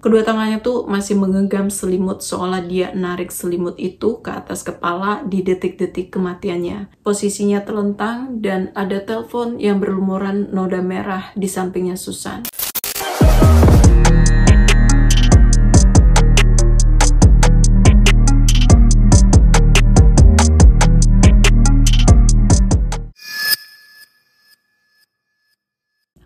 Kedua tangannya tuh masih menggenggam selimut seolah dia narik selimut itu ke atas kepala di detik-detik kematiannya. Posisinya terlentang dan ada telepon yang berlumuran noda merah di sampingnya Susan.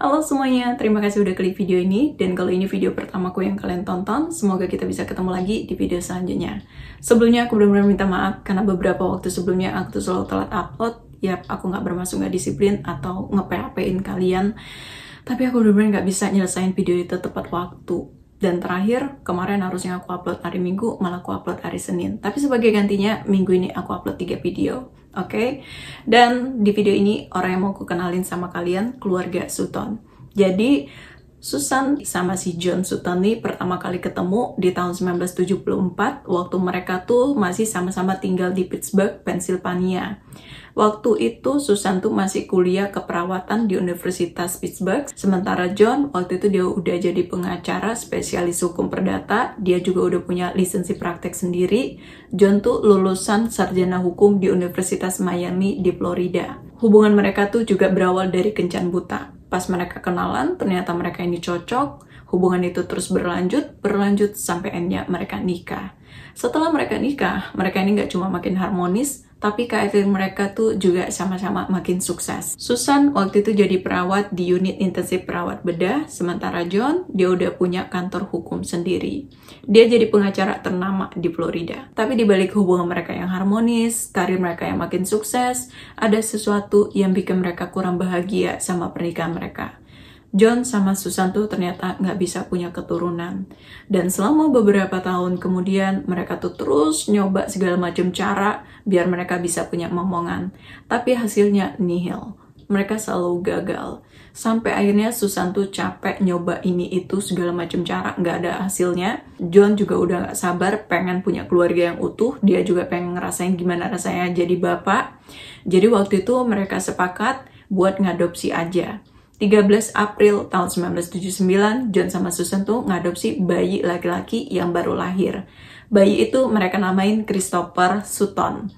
Halo semuanya, terima kasih udah klik video ini. Dan kalau ini video pertamaku yang kalian tonton, semoga kita bisa ketemu lagi di video selanjutnya. Sebelumnya aku benar-benar minta maaf karena beberapa waktu sebelumnya aku tuh selalu telat upload. Yap, aku nggak bermaksud nggak disiplin atau nge-PHP-in kalian. Tapi aku benar-benar nggak bisa nyelesain video itu tepat waktu. Dan terakhir, kemarin harusnya aku upload hari Minggu, malah aku upload hari Senin. Tapi sebagai gantinya, minggu ini aku upload 3 video. Oke? Dan di video ini, orang yang mau aku kenalin sama kalian, keluarga Sutton. Jadi, Susan sama si John Sutton nih pertama kali ketemu di tahun 1974, waktu mereka tuh masih sama-sama tinggal di Pittsburgh, Pennsylvania. Waktu itu Susan tuh masih kuliah keperawatan di Universitas Pittsburgh, sementara John waktu itu dia udah jadi pengacara spesialis hukum perdata, dia juga udah punya lisensi praktek sendiri. John tuh lulusan sarjana hukum di Universitas Miami di Florida. Hubungan mereka tuh juga berawal dari kencan buta. Pas mereka kenalan, ternyata mereka ini cocok, hubungan itu terus berlanjut sampai akhirnya mereka nikah. Setelah mereka nikah, mereka ini nggak cuma makin harmonis, tapi karir mereka tuh juga sama-sama makin sukses. Susan waktu itu jadi perawat di unit intensif perawat bedah, sementara John, dia udah punya kantor hukum sendiri. Dia jadi pengacara ternama di Florida. Tapi di balik hubungan mereka yang harmonis, karir mereka yang makin sukses, ada sesuatu yang bikin mereka kurang bahagia sama pernikahan mereka. John sama Susan tuh ternyata nggak bisa punya keturunan. Dan selama beberapa tahun kemudian, mereka tuh terus nyoba segala macam cara biar mereka bisa punya momongan. Tapi hasilnya nihil. Mereka selalu gagal. Sampai akhirnya Susan tuh capek nyoba ini itu segala macam cara, nggak ada hasilnya. John juga udah nggak sabar pengen punya keluarga yang utuh. Dia juga pengen ngerasain gimana rasanya jadi bapak. Jadi waktu itu mereka sepakat buat ngadopsi aja. 13 April tahun 1979, John sama Susan tuh ngadopsi bayi laki-laki yang baru lahir. Bayi itu mereka namain Christopher Sutton.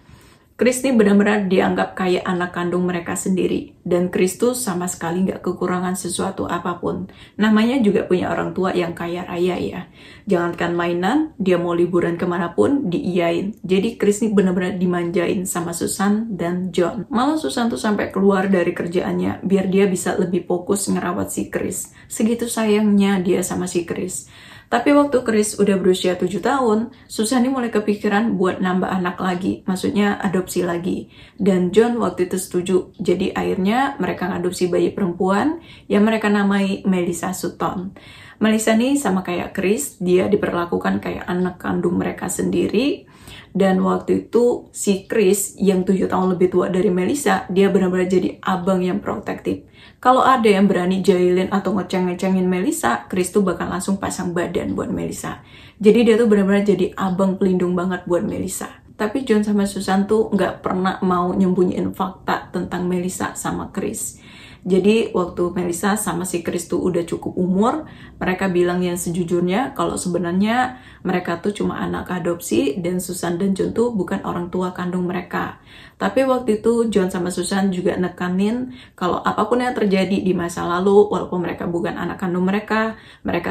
Chris ini benar-benar dianggap kayak anak kandung mereka sendiri. Dan Chris tuh sama sekali nggak kekurangan sesuatu apapun. Namanya juga punya orang tua yang kaya raya ya. Jangankan mainan, dia mau liburan kemanapun, diiyain. Jadi Chris ini benar-benar dimanjain sama Susan dan John. Malah Susan tuh sampai keluar dari kerjaannya, biar dia bisa lebih fokus ngerawat si Chris. Segitu sayangnya dia sama si Chris. Tapi waktu Chris udah berusia 7 tahun, Susan ini mulai kepikiran buat nambah anak lagi, maksudnya adopsi lagi. Dan John waktu itu setuju, jadi akhirnya mereka ngadopsi bayi perempuan yang mereka namai Melissa Sutton. Melissa nih sama kayak Chris, dia diperlakukan kayak anak kandung mereka sendiri. Dan waktu itu si Chris yang 7 tahun lebih tua dari Melissa, dia benar-benar jadi abang yang protektif. Kalau ada yang berani jahilin atau ngeceng-ngecengin Melissa, Chris tuh bakal langsung pasang badan buat Melissa. Jadi dia tuh benar-benar jadi abang pelindung banget buat Melissa. Tapi John sama Susan tuh nggak pernah mau nyembunyiin fakta tentang Melissa sama Chris. Jadi waktu Melissa sama si Chris tuh udah cukup umur, mereka bilang yang sejujurnya kalau sebenarnya mereka tuh cuma anak adopsi dan Susan dan John tuh bukan orang tua kandung mereka. Tapi waktu itu John sama Susan juga nekanin kalau apapun yang terjadi di masa lalu, walaupun mereka bukan anak kandung mereka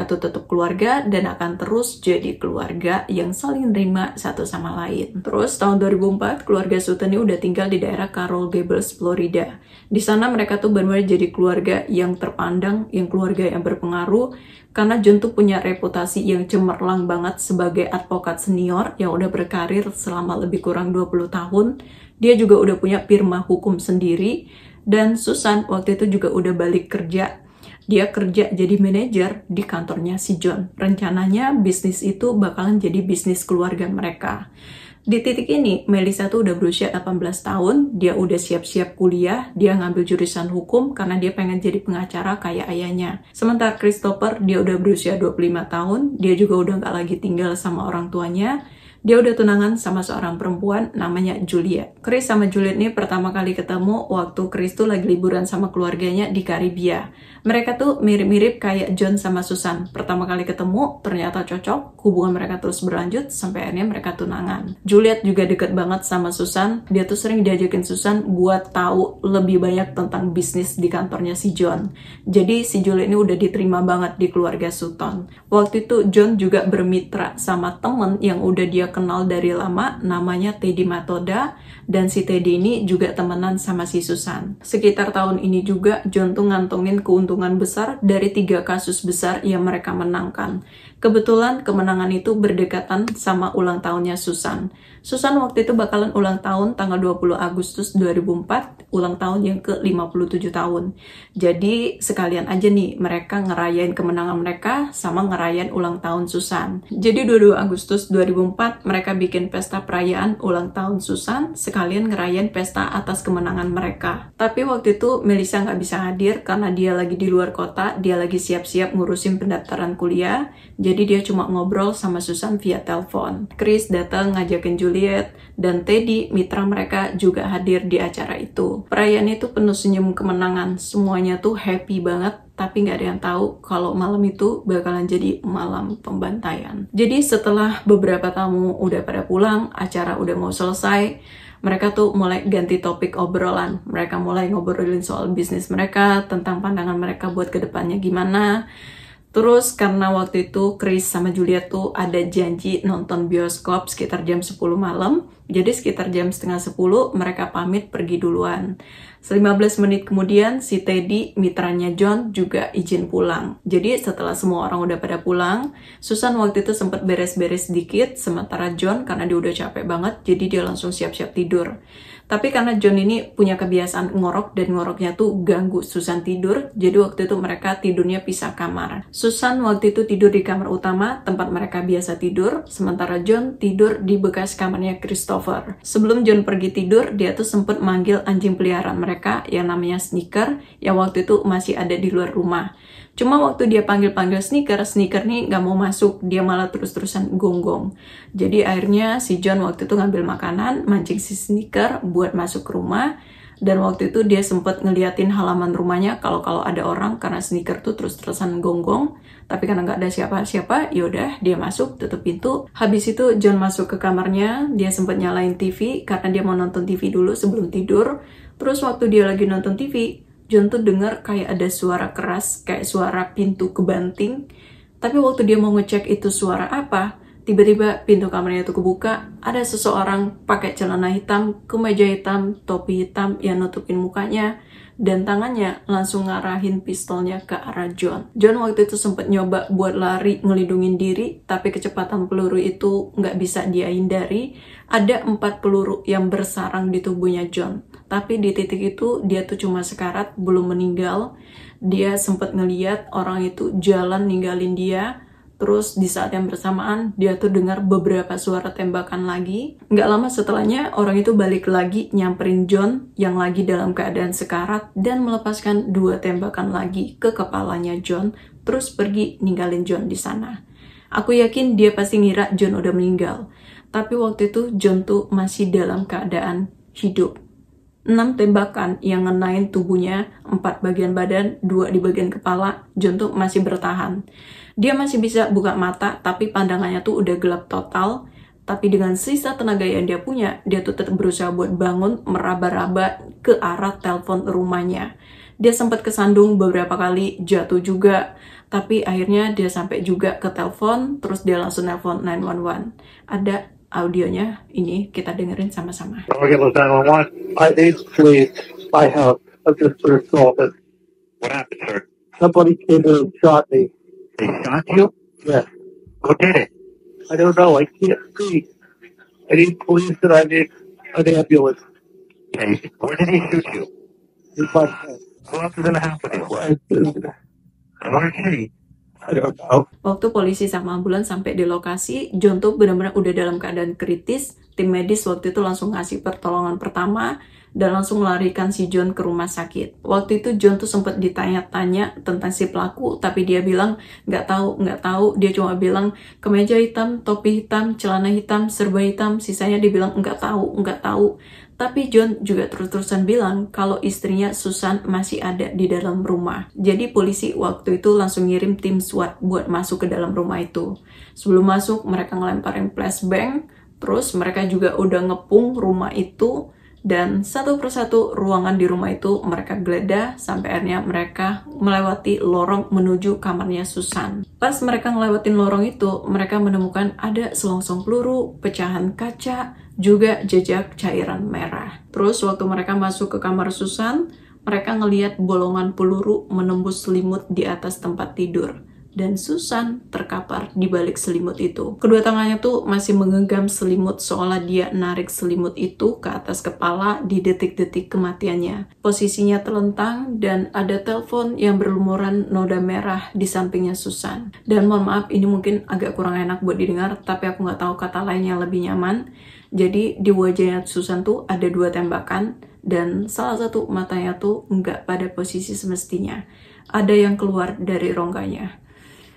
tuh tetap keluarga dan akan terus jadi keluarga yang saling nerima satu sama lain. Terus tahun 2004 keluarga Sutton ini udah tinggal di daerah Coral Gables, Florida. Di sana mereka tuh benar-benar jadi keluarga yang terpandang, yang keluarga yang berpengaruh, karena John tuh punya reputasi yang cemerlang banget sebagai advokat senior yang udah berkarir selama lebih kurang 20 tahun. Dia juga udah punya firma hukum sendiri, dan Susan waktu itu juga udah balik kerja. Dia kerja jadi manajer di kantornya si John. Rencananya bisnis itu bakalan jadi bisnis keluarga mereka. Di titik ini, Melissa tuh udah berusia 18 tahun, dia udah siap-siap kuliah, dia ngambil jurusan hukum karena dia pengen jadi pengacara kayak ayahnya. Sementara Christopher, dia udah berusia 25 tahun, dia juga udah nggak lagi tinggal sama orang tuanya, Dia udah tunangan sama seorang perempuan namanya Juliet. Chris sama Juliet ini pertama kali ketemu waktu Chris tuh lagi liburan sama keluarganya di Karibia. Mereka tuh mirip-mirip kayak John sama Susan. Pertama kali ketemu, ternyata cocok, hubungan mereka terus berlanjut sampai akhirnya mereka tunangan. Juliet juga deket banget sama Susan. Dia tuh sering diajakin Susan buat tahu lebih banyak tentang bisnis di kantornya si John. Jadi si Juliet ini udah diterima banget di keluarga Sutton. Waktu itu John juga bermitra sama temen yang udah dia kenal dari lama, namanya Teddy Matoda, dan si Teddy ini juga temenan sama si Susan. Sekitar tahun ini juga John tuh ngantongin keuntungan besar dari 3 kasus besar yang mereka menangkan. Kebetulan kemenangan itu berdekatan sama ulang tahunnya Susan. Susan waktu itu bakalan ulang tahun tanggal 20 Agustus 2004, ulang tahun yang ke-57 tahun. Jadi sekalian aja nih mereka ngerayain kemenangan mereka sama ngerayain ulang tahun Susan. Jadi 22 Agustus 2004 mereka bikin pesta perayaan ulang tahun Susan sekalian ngerayain pesta atas kemenangan mereka. Tapi waktu itu Melissa nggak bisa hadir karena dia lagi di luar kota, dia lagi siap-siap ngurusin pendaftaran kuliah. Jadi dia cuma ngobrol sama Susan via telepon. Chris datang ngajakin Juliet, dan Teddy, mitra mereka, juga hadir di acara itu. Perayaan itu penuh senyum kemenangan, semuanya tuh happy banget, tapi nggak ada yang tahu kalau malam itu bakalan jadi malam pembantaian. Jadi setelah beberapa tamu udah pada pulang, acara udah mau selesai, mereka tuh mulai ganti topik obrolan. Mereka mulai ngobrolin soal bisnis mereka, tentang pandangan mereka buat kedepannya gimana. Terus karena waktu itu Chris sama Juliet tuh ada janji nonton bioskop sekitar jam 10 malam. Jadi sekitar jam setengah 10 mereka pamit pergi duluan. 15 menit kemudian si Teddy, mitranya John, juga izin pulang. Jadi setelah semua orang udah pada pulang, Susan waktu itu sempat beres-beres sedikit, sementara John karena dia udah capek banget, jadi dia langsung siap-siap tidur. Tapi karena John ini punya kebiasaan ngorok dan ngoroknya tuh ganggu Susan tidur, jadi waktu itu mereka tidurnya pisah kamar. Susan waktu itu tidur di kamar utama, tempat mereka biasa tidur, sementara John tidur di bekas kamarnya Christopher. Sebelum John pergi tidur, dia tuh sempet manggil anjing peliharaan mereka yang namanya Sneaker, yang waktu itu masih ada di luar rumah. Cuma waktu dia panggil-panggil Sneaker nih nggak mau masuk, dia malah terus-terusan gonggong. Jadi akhirnya si John waktu itu ngambil makanan, mancing si Sneaker buat masuk ke rumah, dan waktu itu dia sempat ngeliatin halaman rumahnya kalau ada orang, karena Sneaker tuh terus-terusan gonggong. Tapi karena nggak ada siapa-siapa, yaudah dia masuk, tutup pintu. Habis itu John masuk ke kamarnya, dia sempat nyalain TV karena dia mau nonton TV dulu sebelum tidur. Terus waktu dia lagi nonton TV, John tuh dengar kayak ada suara keras, kayak suara pintu kebanting. Tapi waktu dia mau ngecek itu suara apa, tiba-tiba pintu kamarnya itu kebuka, ada seseorang pakai celana hitam, kemeja hitam, topi hitam yang nutupin mukanya, dan tangannya langsung ngarahin pistolnya ke arah John. John waktu itu sempat nyoba buat lari ngelindungin diri, tapi kecepatan peluru itu nggak bisa dia hindari. Ada 4 peluru yang bersarang di tubuhnya John. Tapi di titik itu dia tuh cuma sekarat, belum meninggal. Dia sempat ngeliat orang itu jalan ninggalin dia. Terus di saat yang bersamaan dia tuh dengar beberapa suara tembakan lagi. Nggak lama setelahnya orang itu balik lagi nyamperin John yang lagi dalam keadaan sekarat dan melepaskan 2 tembakan lagi ke kepalanya John. Terus pergi ninggalin John di sana. Aku yakin dia pasti ngira John udah meninggal. Tapi waktu itu John tuh masih dalam keadaan hidup. 6 tembakan yang ngenain tubuhnya, 4 bagian badan, 2 di bagian kepala. John tuh masih bertahan. Dia masih bisa buka mata, tapi pandangannya tuh udah gelap total. Tapi dengan sisa tenaga yang dia punya, dia tuh tetap berusaha buat bangun, meraba-raba ke arah telepon rumahnya. Dia sempat kesandung beberapa kali, jatuh juga. Tapi akhirnya dia sampai juga ke telepon, terus dia langsung nelpon 911. Ada audionya, ini kita dengerin sama-sama. I need please. I have just been assaulted. What happened, sir? Somebody came in and shot me. They shot you? Yes. Who did it? I don't know. I can't see. I need police and I need an ambulance. Okay. Where did he shoot you? In my head. Who else is in the house with you? Where is she? I don't know. Waktu polisi sama ambulans sampai di lokasi, John tuh benar-benar udah dalam keadaan kritis. Tim medis waktu itu langsung ngasih pertolongan pertama. dan langsung melarikan si John ke rumah sakit. Waktu itu John tuh sempat ditanya-tanya tentang si pelaku, tapi dia bilang nggak tahu. Dia cuma bilang kemeja hitam, topi hitam, celana hitam, serba hitam. Sisanya dia bilang nggak tahu. Tapi John juga terus-terusan bilang kalau istrinya Susan masih ada di dalam rumah. Jadi polisi waktu itu langsung ngirim tim SWAT buat masuk ke dalam rumah itu. Sebelum masuk mereka ngelemparin flashbang, terus mereka juga udah ngepung rumah itu, dan satu persatu ruangan di rumah itu mereka geledah sampai akhirnya mereka melewati lorong menuju kamarnya Susan. Pas mereka ngelewatin lorong itu, mereka menemukan ada selongsong peluru, pecahan kaca, juga jejak cairan merah. Terus waktu mereka masuk ke kamar Susan, mereka ngelihat bolongan peluru menembus selimut di atas tempat tidur. Dan Susan terkapar di balik selimut itu. Kedua tangannya tuh masih menggenggam selimut seolah dia narik selimut itu ke atas kepala di detik-detik kematiannya. Posisinya terlentang dan ada telepon yang berlumuran noda merah di sampingnya Susan. Dan mohon maaf, ini mungkin agak kurang enak buat didengar, tapi aku nggak tahu kata lain yang lebih nyaman. Jadi di wajahnya Susan tuh ada 2 tembakan dan salah satu matanya tuh nggak pada posisi semestinya. Ada yang keluar dari rongganya.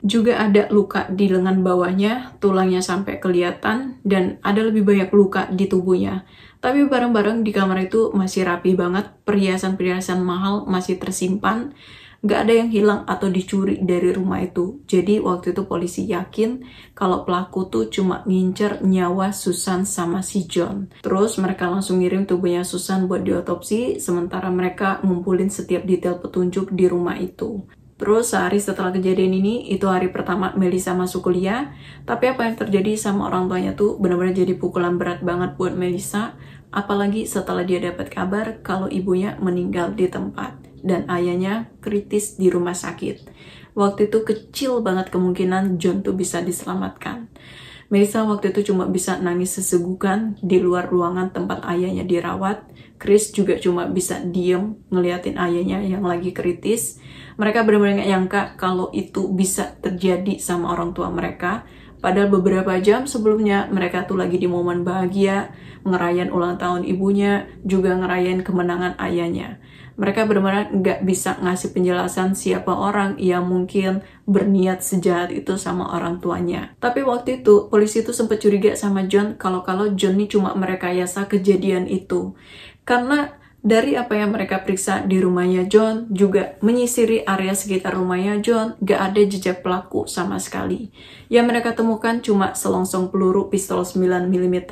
Juga ada luka di lengan bawahnya, tulangnya sampai kelihatan, dan ada lebih banyak luka di tubuhnya. Tapi barang-barang di kamar itu masih rapi banget, perhiasan-perhiasan mahal masih tersimpan, nggak ada yang hilang atau dicuri dari rumah itu. Jadi waktu itu polisi yakin kalau pelaku tuh cuma ngincer nyawa Susan sama si John. Terus mereka langsung ngirim tubuhnya Susan buat diotopsi, sementara mereka ngumpulin setiap detail petunjuk di rumah itu. Terus sehari setelah kejadian ini, itu hari pertama Melissa masuk kuliah. Tapi apa yang terjadi sama orang tuanya tuh benar-benar jadi pukulan berat banget buat Melissa. Apalagi setelah dia dapat kabar kalau ibunya meninggal di tempat dan ayahnya kritis di rumah sakit. Waktu itu kecil banget kemungkinan John tuh bisa diselamatkan. Melissa waktu itu cuma bisa nangis sesegukan di luar ruangan tempat ayahnya dirawat. Chris juga cuma bisa diem ngeliatin ayahnya yang lagi kritis. Mereka benar-benar gak nyangka kalau itu bisa terjadi sama orang tua mereka. Padahal beberapa jam sebelumnya mereka tuh lagi di momen bahagia, ngerayain ulang tahun ibunya, juga ngerayain kemenangan ayahnya. Mereka benar-benar nggak bisa ngasih penjelasan siapa orang yang mungkin berniat sejahat itu sama orang tuanya. Tapi waktu itu polisi itu sempat curiga sama John kalau John ini cuma merekayasa kejadian itu. Karena dari apa yang mereka periksa di rumahnya John, juga menyisiri area sekitar rumahnya John, gak ada jejak pelaku sama sekali. Yang mereka temukan cuma selongsong peluru pistol 9mm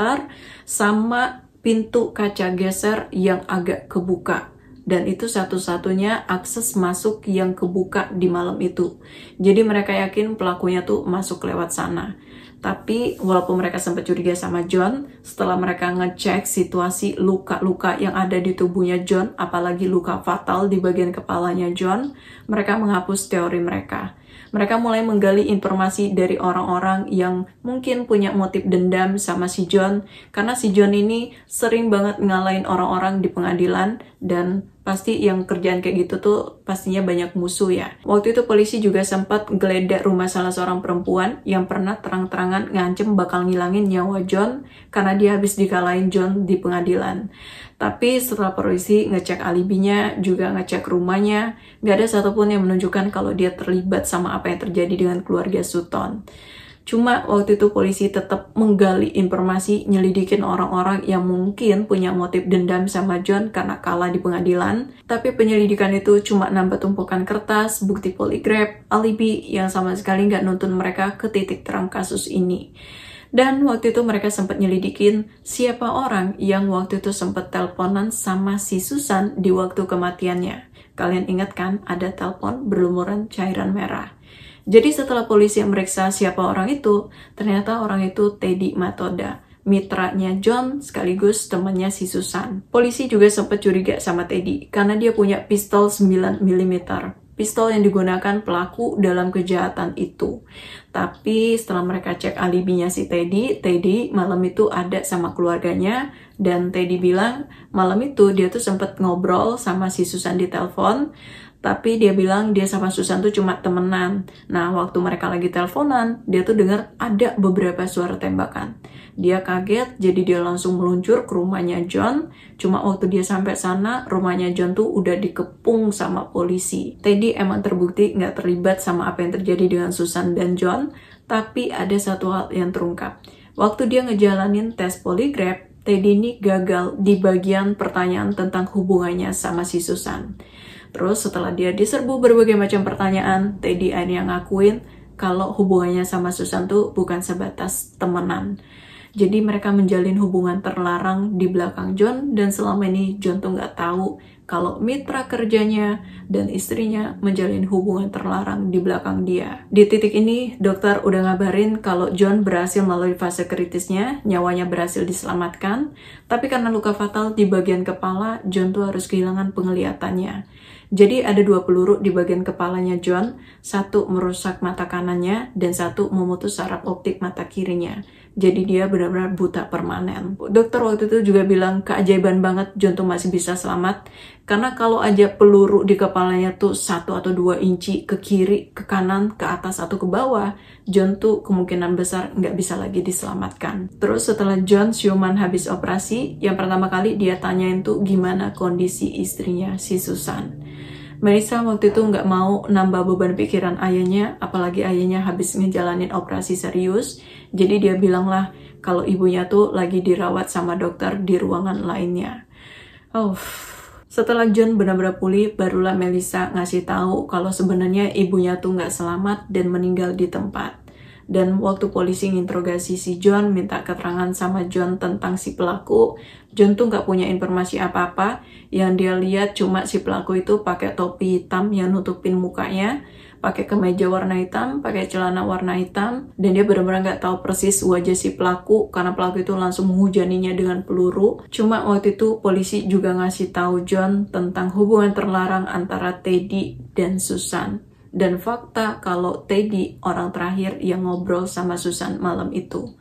sama pintu kaca geser yang agak kebuka. Dan itu satu-satunya akses masuk yang kebuka di malam itu. Jadi mereka yakin pelakunya tuh masuk lewat sana. Tapi walaupun mereka sempat curiga sama John, setelah mereka ngecek situasi luka-luka yang ada di tubuhnya John, apalagi luka fatal di bagian kepalanya John, mereka menghapus teori mereka. Mereka mulai menggali informasi dari orang-orang yang mungkin punya motif dendam sama si John, karena si John ini sering banget ngalahin orang-orang di pengadilan, dan pasti yang kerjaan kayak gitu tuh pastinya banyak musuh ya. Waktu itu polisi juga sempat geledah rumah salah seorang perempuan yang pernah terang-terangan ngancem bakal ngilangin nyawa John karena dia habis dikalahin John di pengadilan. Tapi setelah polisi ngecek alibinya, juga ngecek rumahnya, gak ada satupun yang menunjukkan kalau dia terlibat sama apa yang terjadi dengan keluarga Sutton. Cuma waktu itu polisi tetap menggali informasi, nyelidikin orang-orang yang mungkin punya motif dendam sama John karena kalah di pengadilan. Tapi penyelidikan itu cuma nambah tumpukan kertas, bukti poligraf, alibi yang sama sekali nggak nuntun mereka ke titik terang kasus ini. Dan waktu itu mereka sempat nyelidikin siapa orang yang waktu itu sempat teleponan sama si Susan di waktu kematiannya. Kalian ingat kan ada telepon berlumuran cairan merah. Jadi setelah polisi memeriksa siapa orang itu, ternyata orang itu Teddy Matoda, mitranya John sekaligus temannya si Susan. Polisi juga sempat curiga sama Teddy karena dia punya pistol 9mm. Pistol yang digunakan pelaku dalam kejahatan itu. Tapi setelah mereka cek alibinya si Teddy malam itu ada sama keluarganya, dan Teddy bilang malam itu dia tuh sempat ngobrol sama si Susan di telepon. Tapi dia bilang dia sama Susan tuh cuma temenan. Nah, waktu mereka lagi teleponan, dia tuh dengar ada beberapa suara tembakan. Dia kaget, jadi dia langsung meluncur ke rumahnya John. Cuma waktu dia sampai sana, rumahnya John tuh udah dikepung sama polisi. Teddy emang terbukti nggak terlibat sama apa yang terjadi dengan Susan dan John, tapi ada satu hal yang terungkap. Waktu dia ngejalanin tes poligraf, Teddy ini gagal di bagian pertanyaan tentang hubungannya sama si Susan. Terus setelah dia diserbu berbagai macam pertanyaan, Teddy akhirnya ngakuin kalau hubungannya sama Susan tuh bukan sebatas temenan. Jadi mereka menjalin hubungan terlarang di belakang John, dan selama ini John tuh nggak tahu kalau mitra kerjanya dan istrinya menjalin hubungan terlarang di belakang dia. Di titik ini, dokter udah ngabarin kalau John berhasil melalui fase kritisnya, nyawanya berhasil diselamatkan, tapi karena luka fatal di bagian kepala, John tuh harus kehilangan penglihatannya. Jadi ada 2 peluru di bagian kepalanya John, satu merusak mata kanannya dan satu memutus saraf optik mata kirinya. Jadi dia benar-benar buta permanen. Dokter waktu itu juga bilang keajaiban banget John tuh masih bisa selamat, karena kalau aja peluru di kepalanya tuh 1 atau 2 inci ke kiri, ke kanan, ke atas atau ke bawah, John tuh kemungkinan besar nggak bisa lagi diselamatkan. Terus setelah John siuman habis operasi, yang pertama kali dia tanyain tuh gimana kondisi istrinya si Susan. Melissa waktu itu nggak mau nambah beban pikiran ayahnya, apalagi ayahnya habis ngejalanin operasi serius. Jadi dia bilang lah kalau ibunya tuh lagi dirawat sama dokter di ruangan lainnya. Setelah John benar-benar pulih, barulah Melissa ngasih tahu kalau sebenarnya ibunya tuh nggak selamat dan meninggal di tempat. Dan waktu polisi nginterogasi si John, minta keterangan sama John tentang si pelaku, John tuh nggak punya informasi apa-apa. Yang dia lihat cuma si pelaku itu pakai topi hitam yang nutupin mukanya, pakai kemeja warna hitam, pakai celana warna hitam, dan dia benar-benar nggak tahu persis wajah si pelaku karena pelaku itu langsung menghujaninya dengan peluru. Cuma waktu itu polisi juga ngasih tahu John tentang hubungan terlarang antara Teddy dan Susan. Dan fakta kalau Teddy orang terakhir yang ngobrol sama Susan malam itu.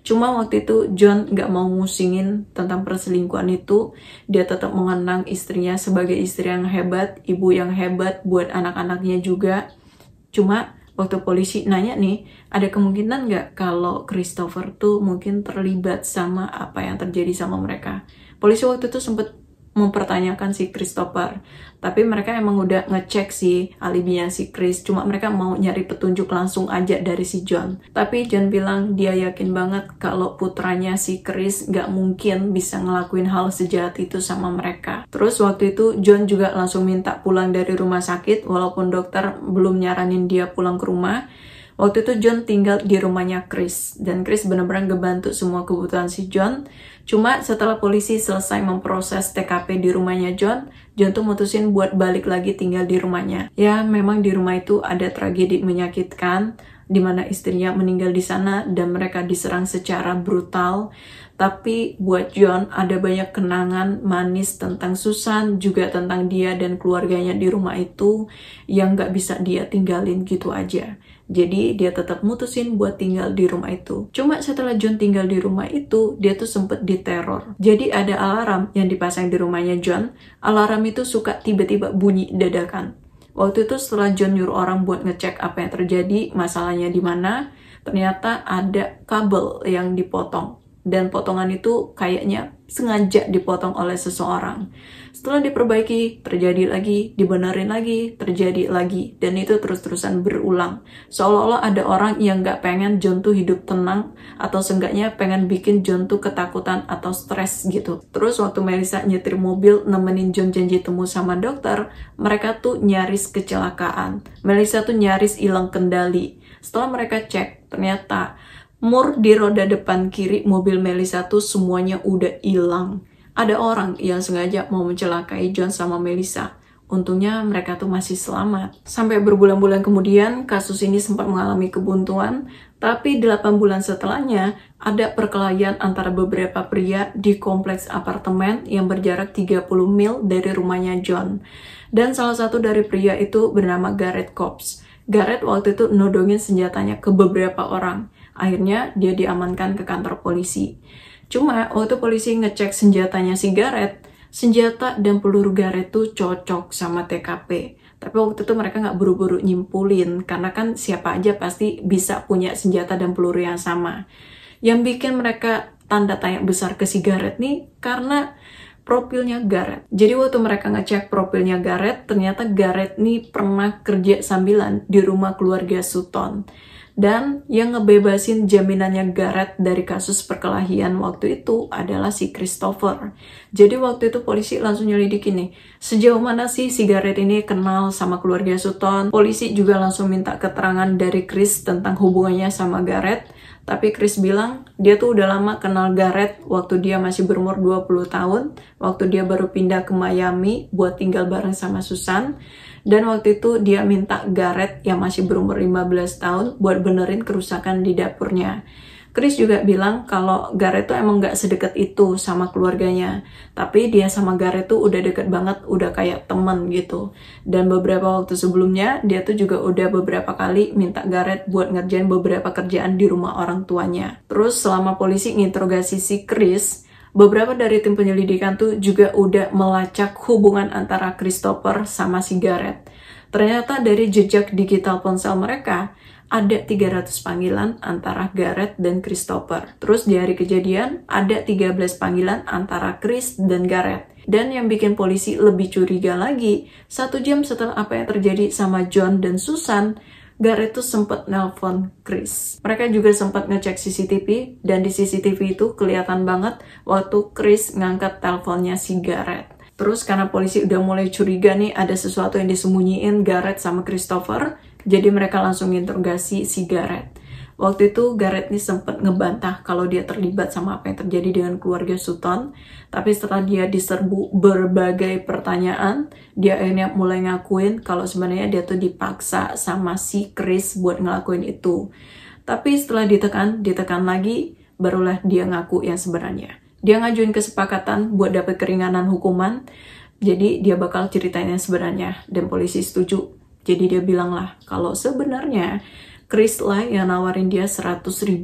Cuma waktu itu John nggak mau musingin tentang perselingkuhan itu. Dia tetap mengenang istrinya sebagai istri yang hebat, ibu yang hebat buat anak-anaknya juga. Cuma waktu polisi nanya nih, ada kemungkinan nggak kalau Christopher tuh mungkin terlibat sama apa yang terjadi sama mereka. Polisi waktu itu sempat mempertanyakan si Christopher, tapi mereka emang udah ngecek sih alibinya si Chris, cuma mereka mau nyari petunjuk langsung aja dari si John. Tapi John bilang dia yakin banget kalau putranya si Chris gak mungkin bisa ngelakuin hal sejahat itu sama mereka. Terus waktu itu John juga langsung minta pulang dari rumah sakit, walaupun dokter belum nyaranin dia pulang ke rumah. Waktu itu John tinggal di rumahnya Chris, dan Chris benar-benar ngebantu semua kebutuhan si John. Cuma setelah polisi selesai memproses TKP di rumahnya John tuh mutusin buat balik lagi tinggal di rumahnya. Ya, memang di rumah itu ada tragedi menyakitkan, di mana istrinya meninggal di sana dan mereka diserang secara brutal. Tapi buat John ada banyak kenangan manis tentang Susan, juga tentang dia dan keluarganya di rumah itu yang gak bisa dia tinggalin gitu aja. Jadi dia tetap mutusin buat tinggal di rumah itu. Cuma setelah John tinggal di rumah itu, dia tuh sempet diteror. Jadi ada alarm yang dipasang di rumahnya John. Alarm itu suka tiba-tiba bunyi dadakan. Waktu itu setelah John nyuruh orang buat ngecek apa yang terjadi, masalahnya di mana, ternyata ada kabel yang dipotong. Dan potongan itu kayaknya sengaja dipotong oleh seseorang. Setelah diperbaiki, terjadi lagi, dibenerin lagi, terjadi lagi. Dan itu terus-terusan berulang. Seolah-olah ada orang yang gak pengen John tuh hidup tenang, atau seenggaknya pengen bikin John tuh ketakutan atau stres gitu. Terus waktu Melissa nyetir mobil nemenin John janji temu sama dokter, mereka tuh nyaris kecelakaan. Melissa tuh nyaris hilang kendali. Setelah mereka cek, ternyata mur di roda depan kiri mobil Melissa tuh semuanya udah hilang. Ada orang yang sengaja mau mencelakai John sama Melissa. Untungnya mereka tuh masih selamat. Sampai berbulan-bulan kemudian, kasus ini sempat mengalami kebuntuan. Tapi 8 bulan setelahnya, ada perkelahian antara beberapa pria di kompleks apartemen yang berjarak 30 mil dari rumahnya John. Dan salah satu dari pria itu bernama Garrett Cobbs. Garrett waktu itu nodongin senjatanya ke beberapa orang. Akhirnya dia diamankan ke kantor polisi. Cuma waktu polisi ngecek senjatanya si Garrett, senjata dan peluru Garrett tuh cocok sama TKP. Tapi waktu itu mereka nggak buru-buru nyimpulin, karena kan siapa aja pasti bisa punya senjata dan peluru yang sama. Yang bikin mereka tanda tanya besar ke si Garrett nih karena profilnya Garrett. Jadi waktu mereka ngecek profilnya Garrett, ternyata Garrett nih pernah kerja sambilan di rumah keluarga Sutton. Dan yang ngebebasin jaminannya Garrett dari kasus perkelahian waktu itu adalah si Christopher. Jadi waktu itu polisi langsung nyelidikin nih, sejauh mana sih si Garrett ini kenal sama keluarga Sutton. Polisi juga langsung minta keterangan dari Chris tentang hubungannya sama Garrett. Tapi Chris bilang dia tuh udah lama kenal Garrett waktu dia masih berumur 20 tahun, waktu dia baru pindah ke Miami buat tinggal bareng sama Susan. Dan waktu itu dia minta Garrett yang masih berumur 15 tahun buat benerin kerusakan di dapurnya. Chris juga bilang kalau Garrett tuh emang gak sedekat itu sama keluarganya. Tapi dia sama Garrett tuh udah deket banget, udah kayak temen gitu. Dan beberapa waktu sebelumnya, dia tuh juga udah beberapa kali minta Garrett buat ngerjain beberapa kerjaan di rumah orang tuanya. Terus selama polisi nginterogasi si Chris, beberapa dari tim penyelidikan tuh juga udah melacak hubungan antara Christopher sama si Garrett. Ternyata dari jejak digital ponsel mereka, ada 300 panggilan antara Garrett dan Christopher. Terus di hari kejadian, ada 13 panggilan antara Chris dan Garrett. Dan yang bikin polisi lebih curiga lagi, 1 jam setelah apa yang terjadi sama John dan Susan, Garrett tuh sempat nelpon Chris. Mereka juga sempat ngecek CCTV, dan di CCTV itu kelihatan banget waktu Chris ngangkat teleponnya si Garrett. Terus karena polisi udah mulai curiga nih ada sesuatu yang disembunyiin Garrett sama Christopher, jadi mereka langsung interogasi si Garrett. Waktu itu Garrett nih sempat ngebantah kalau dia terlibat sama apa yang terjadi dengan keluarga Sutton. Tapi setelah dia diserbu berbagai pertanyaan, dia akhirnya mulai ngakuin kalau sebenarnya dia tuh dipaksa sama si Chris buat ngelakuin itu. Tapi setelah ditekan lagi, barulah dia ngaku yang sebenarnya. Dia ngajuin kesepakatan buat dapat keringanan hukuman, jadi dia bakal ceritain yang sebenarnya, dan polisi setuju. Jadi dia bilang lah kalau sebenarnya Chris lah yang nawarin dia $100.000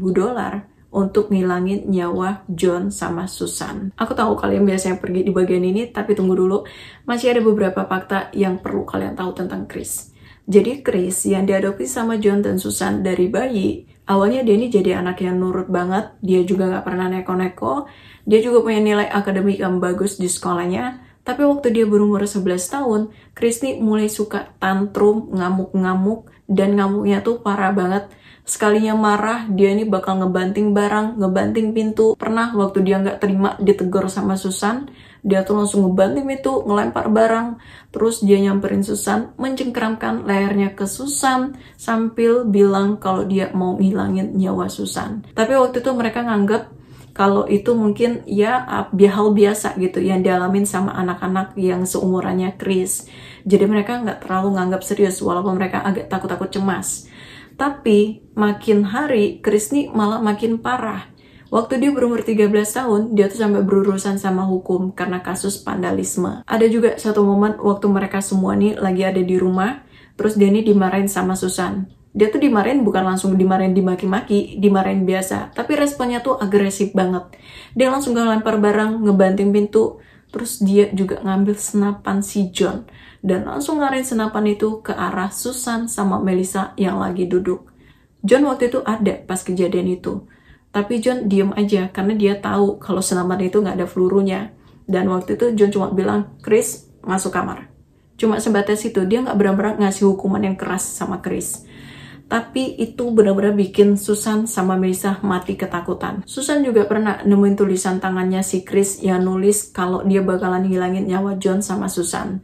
untuk ngilangin nyawa John sama Susan. Aku tahu kalian biasanya pergi di bagian ini, tapi tunggu dulu. Masih ada beberapa fakta yang perlu kalian tahu tentang Chris. Jadi Chris yang diadopsi sama John dan Susan dari bayi, awalnya dia ini jadi anak yang nurut banget. Dia juga gak pernah neko-neko. Dia juga punya nilai akademik yang bagus di sekolahnya. Tapi waktu dia berumur 11 tahun, Chris nih mulai suka tantrum, ngamuk-ngamuk, dan ngamuknya tuh parah banget. Sekalinya marah, dia ini bakal ngebanting barang, ngebanting pintu. Pernah waktu dia nggak terima ditegur sama Susan, dia tuh langsung ngebanting itu, ngelempar barang. Terus dia nyamperin Susan, mencengkeramkan lehernya ke Susan, sambil bilang kalau dia mau ngilangin nyawa Susan. Tapi waktu itu mereka nganggep kalau itu mungkin ya hal biasa gitu yang dialamin sama anak-anak yang seumurannya Chris. Jadi mereka nggak terlalu nganggap serius walaupun mereka agak takut-takut cemas. Tapi makin hari Chris nih malah makin parah. Waktu dia berumur 13 tahun, dia tuh sampai berurusan sama hukum karena kasus vandalisme. Ada juga satu momen waktu mereka semua nih lagi ada di rumah, terus dia nih dimarahin sama Susan. Dia tuh dimarahin bukan langsung dimarahin dimaki-maki, dimarahin biasa. Tapi responnya tuh agresif banget. Dia langsung ngelempar barang, ngebanting pintu. Terus dia juga ngambil senapan si John. Dan langsung ngarahin senapan itu ke arah Susan sama Melissa yang lagi duduk. John waktu itu ada pas kejadian itu. Tapi John diem aja karena dia tahu kalau senapan itu nggak ada pelurunya. Dan waktu itu John cuma bilang, Chris, masuk kamar. Cuma sebatas itu, dia nggak benar-benar ngasih hukuman yang keras sama Chris. Tapi itu benar-benar bikin Susan sama Melissa mati ketakutan. Susan juga pernah nemuin tulisan tangannya si Chris yang nulis kalau dia bakalan ngilangin nyawa John sama Susan.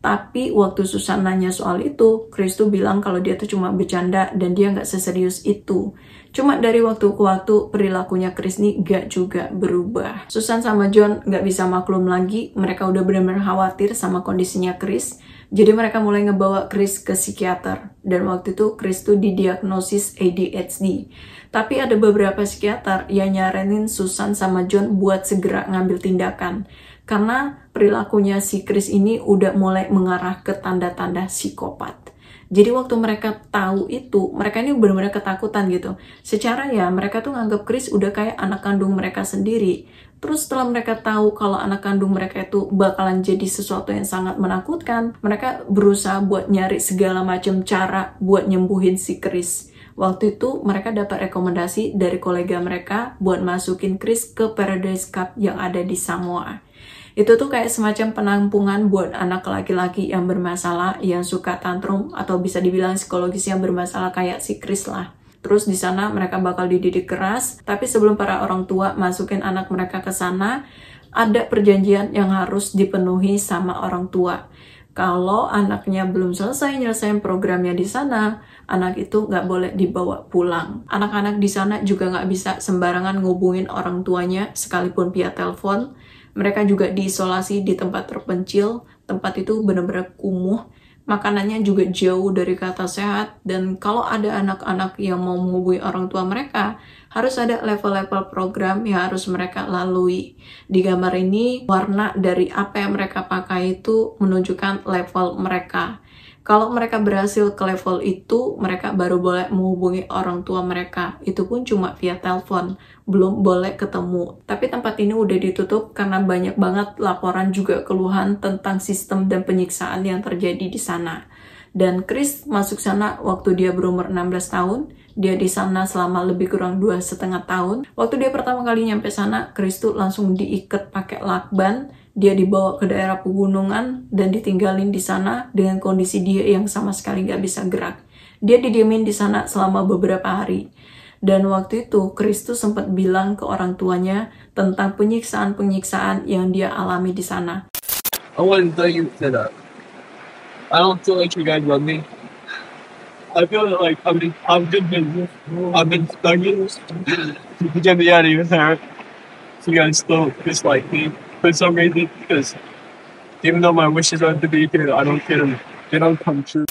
Tapi waktu Susan nanya soal itu, Chris tuh bilang kalau dia tuh cuma bercanda dan dia nggak seserius itu. Cuma dari waktu ke waktu perilakunya Chris nih gak juga berubah. Susan sama John gak bisa maklum lagi, mereka udah benar-benar khawatir sama kondisinya Chris. Jadi mereka mulai ngebawa Chris ke psikiater. Dan waktu itu Chris tuh didiagnosis ADHD. Tapi ada beberapa psikiater yang nyaranin Susan sama John buat segera ngambil tindakan. Karena perilakunya si Chris ini udah mulai mengarah ke tanda-tanda psikopat. Jadi waktu mereka tahu itu, mereka ini benar-benar ketakutan gitu. Secara ya mereka tuh nganggap Chris udah kayak anak kandung mereka sendiri. Terus setelah mereka tahu kalau anak kandung mereka itu bakalan jadi sesuatu yang sangat menakutkan, mereka berusaha buat nyari segala macam cara buat nyembuhin si Chris. Waktu itu mereka dapat rekomendasi dari kolega mereka buat masukin Chris ke Paradise Cup yang ada di Samoa. Itu tuh kayak semacam penampungan buat anak laki-laki yang bermasalah, yang suka tantrum, atau bisa dibilang psikologis yang bermasalah kayak si Chris lah. Terus di sana mereka bakal dididik keras, tapi sebelum para orang tua masukin anak mereka ke sana, ada perjanjian yang harus dipenuhi sama orang tua. Kalau anaknya belum selesai nyelesain programnya di sana, anak itu nggak boleh dibawa pulang. Anak-anak di sana juga nggak bisa sembarangan ngubungin orang tuanya, sekalipun via telepon. Mereka juga diisolasi di tempat terpencil, tempat itu benar-benar kumuh, makanannya juga jauh dari kata sehat, dan kalau ada anak-anak yang mau menghubungi orang tua mereka, harus ada level-level program yang harus mereka lalui. Di gambar ini, warna dari apa yang mereka pakai itu menunjukkan level mereka. Kalau mereka berhasil ke level itu, mereka baru boleh menghubungi orang tua mereka. Itu pun cuma via telepon, belum boleh ketemu. Tapi tempat ini udah ditutup karena banyak banget laporan juga keluhan tentang sistem dan penyiksaan yang terjadi di sana. Dan Chris masuk sana waktu dia berumur 16 tahun. Dia di sana selama lebih kurang 2,5 tahun. Waktu dia pertama kali nyampe sana, Chris tuh langsung diikat pakai lakban. Dia dibawa ke daerah pegunungan dan ditinggalin di sana dengan kondisi dia yang sama sekali gak bisa gerak. Dia didiemin di sana selama beberapa hari. Dan waktu itu, Chris tuh sempat bilang ke orang tuanya tentang penyiksaan-penyiksaan yang dia alami di sana. I wouldn't tell you that. I don't feel like you guys love me. I feel like I've been studying to get me out of here. So you guys still dislike me for some reason, because even though my wishes are to be here, I don't get them. They don't come true.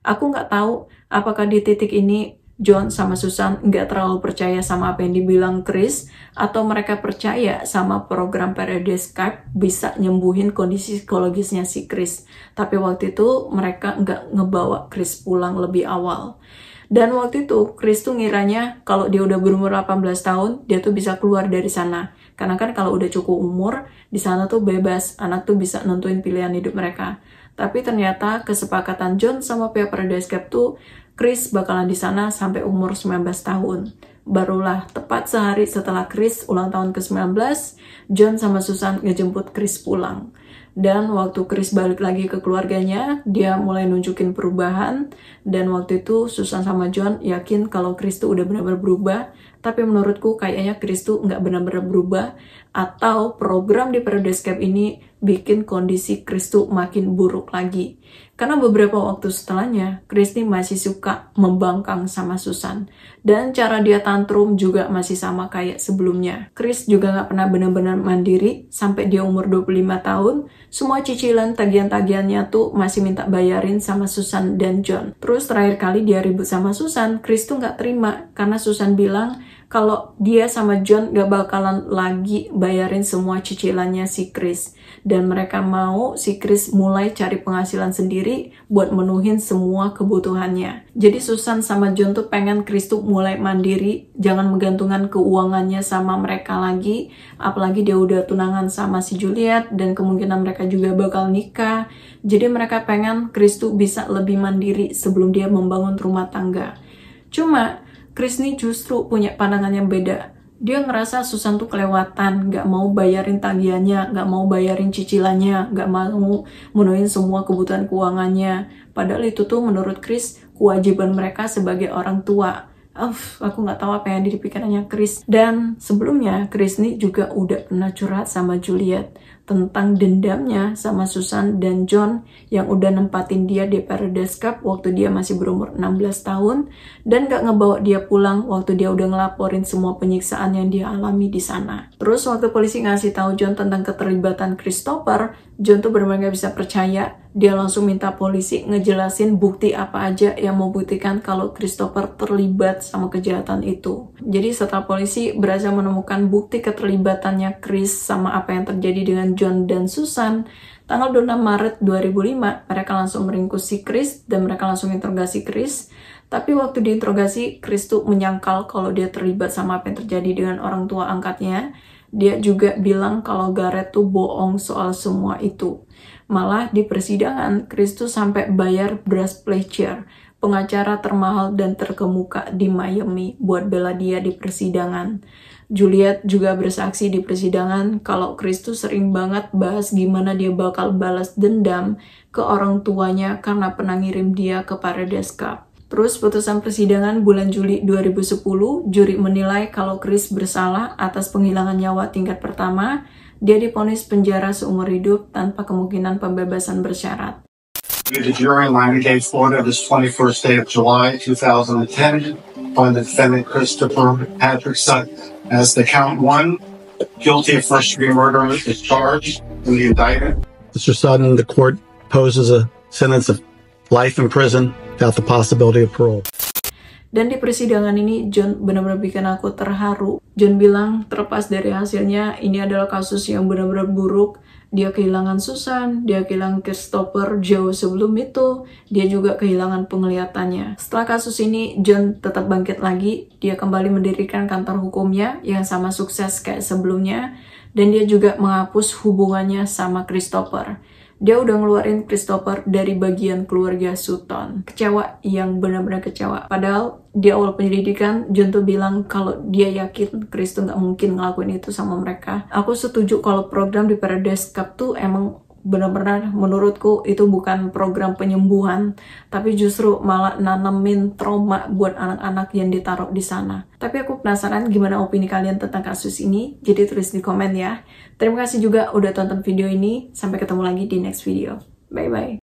Aku nggak tahu apakah di titik ini John sama Susan nggak terlalu percaya sama apa yang dibilang Chris, atau mereka percaya sama program Paradise Cup bisa nyembuhin kondisi psikologisnya si Chris. Tapi waktu itu mereka nggak ngebawa Chris pulang lebih awal. Dan waktu itu Chris tuh ngiranya kalau dia udah berumur 18 tahun, dia tuh bisa keluar dari sana. Karena kan kalau udah cukup umur, di sana tuh bebas, anak tuh bisa nentuin pilihan hidup mereka. Tapi ternyata kesepakatan John sama pihak Paradise Cup tuh, Chris bakalan di sana sampai umur 19 tahun. Barulah tepat sehari setelah Chris ulang tahun ke-19, John sama Susan ngejemput Chris pulang. Dan waktu Chris balik lagi ke keluarganya, dia mulai nunjukin perubahan. Dan waktu itu Susan sama John yakin kalau Chris tuh udah benar-benar berubah. Tapi menurutku kayaknya Chris tuh nggak benar-benar berubah. Atau program di Paradise Cup ini bikin kondisi Chris tuh makin buruk lagi. Karena beberapa waktu setelahnya, Chris nih masih suka membangkang sama Susan. Dan cara dia tantrum juga masih sama kayak sebelumnya. Chris juga nggak pernah benar-benar mandiri sampai dia umur 25 tahun. Semua cicilan tagihan-tagihannya tuh masih minta bayarin sama Susan dan John. Terus terakhir kali dia ribut sama Susan, Chris tuh nggak terima karena Susan bilang kalau dia sama John gak bakalan lagi bayarin semua cicilannya si Chris. Dan mereka mau si Chris mulai cari penghasilan sendiri buat menuhin semua kebutuhannya. Jadi Susan sama John tuh pengen Chris tuh mulai mandiri, jangan menggantungkan keuangannya sama mereka lagi. Apalagi dia udah tunangan sama si Juliet dan kemungkinan mereka juga bakal nikah. Jadi mereka pengen Chris tuh bisa lebih mandiri sebelum dia membangun rumah tangga. Cuma Chris nih justru punya pandangan yang beda. Dia ngerasa Susan tuh kelewatan, gak mau bayarin tagihannya, gak mau bayarin cicilannya, gak mau menuhin semua kebutuhan keuangannya. Padahal itu tuh menurut Chris kewajiban mereka sebagai orang tua. Aku gak tahu apa yang ada di pikirannya Chris. Dan sebelumnya Chris nih juga udah pernah curhat sama Juliet tentang dendamnya sama Susan dan John yang udah nempatin dia di Paradise Cup waktu dia masih berumur 16 tahun dan gak ngebawa dia pulang waktu dia udah ngelaporin semua penyiksaan yang dia alami di sana. Terus waktu polisi ngasih tahu John tentang keterlibatan Christopher, John tuh benar-benar gak bisa percaya. Dia langsung minta polisi ngejelasin bukti apa aja yang membuktikan kalau Christopher terlibat sama kejahatan itu. Jadi setelah polisi berhasil menemukan bukti keterlibatannya Chris sama apa yang terjadi dengan John dan Susan, tanggal 26 Maret 2005, mereka langsung meringkus si Chris dan mereka langsung interogasi Chris. Tapi waktu diinterogasi, Chris tuh menyangkal kalau dia terlibat sama apa yang terjadi dengan orang tua angkatnya. Dia juga bilang kalau Garrett tuh bohong soal semua itu. Malah di persidangan, Chris tuh sampai bayar beras pleasure. pengacara termahal dan terkemuka di Miami buat bela dia di persidangan. Juliet juga bersaksi di persidangan kalau Chris tuh sering banget bahas gimana dia bakal balas dendam ke orang tuanya karena pernah ngirim dia ke Paradise Cup. Terus putusan persidangan bulan Juli 2010, juri menilai kalau Chris bersalah atas penghilangan nyawa tingkat pertama. Dia divonis penjara seumur hidup tanpa kemungkinan pembebasan bersyarat. The jury in Miami-Dade, Florida, this 21st day of July 2010, find the defendant Christopher Patrick Sutton as the count 1, guilty of first-degree murder, is charged in the indictment. Mr. Sutton, the court poses a sentence of life in prison without the possibility of parole. Dan di persidangan ini, John benar-benar bikin aku terharu. John bilang, terlepas dari hasilnya, ini adalah kasus yang benar-benar buruk. Dia kehilangan Susan, dia kehilangan Christopher jauh sebelum itu, dia juga kehilangan penglihatannya. Setelah kasus ini, John tetap bangkit lagi. Dia kembali mendirikan kantor hukumnya yang sama sukses kayak sebelumnya. Dan dia juga menghapus hubungannya sama Christopher. Dia udah ngeluarin Christopher dari bagian keluarga Sutton. Kecewa, yang benar-benar kecewa. Padahal di awal penyelidikan, John tuh bilang kalau dia yakin Chris tuh nggak mungkin ngelakuin itu sama mereka. Aku setuju kalau program di Paradise Cup tuh emang benar-benar menurutku itu bukan program penyembuhan, tapi justru malah nanamin trauma buat anak-anak yang ditaruh di sana. Tapi aku penasaran gimana opini kalian tentang kasus ini, jadi tulis di komen ya. Terima kasih juga udah tonton video ini, sampai ketemu lagi di next video. Bye-bye.